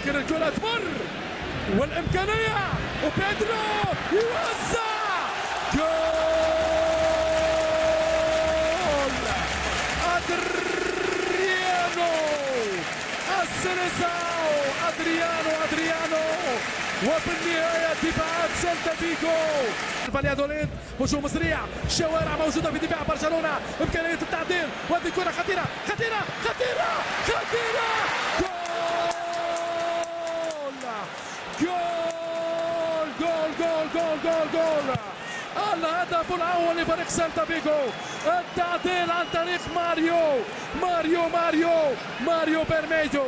لكن الكرة تمر والإمكانية وبيدرو يوزع جول أدريانو السينيزاو أدريانو وفي النهاية دفاعات سيلتا فيغو فاليادوليد هجوم سريع شوارع موجودة في دفاع برشلونة إمكانية التعديل وهذه كرة خطيرة جول الهدف الأول لفريق سيلتا فيغو التعديل عن طريق ماريو بيرميدو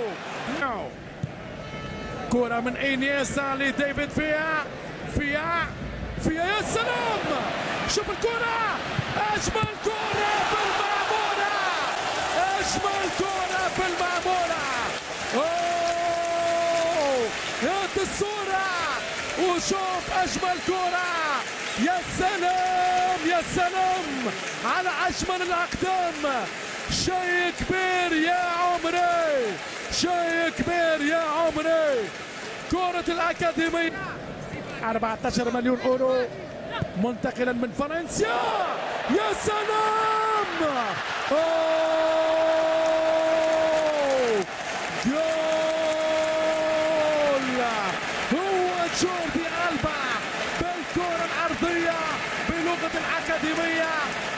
كرة من إنيستا لديفيد فيا يا سلام شوف الكرة أجمل كرة في المعمورة أوه هات الصورة وشوف أجمل كرة يا سلام على أجمل الأقدام شيء كبير يا عمري كرة الأكاديمية 14 مليون أورو منتقلا من فالنسيا يا سلام جول هو جوردي ألبا بالكرة العرضية بلغة الأكاديمية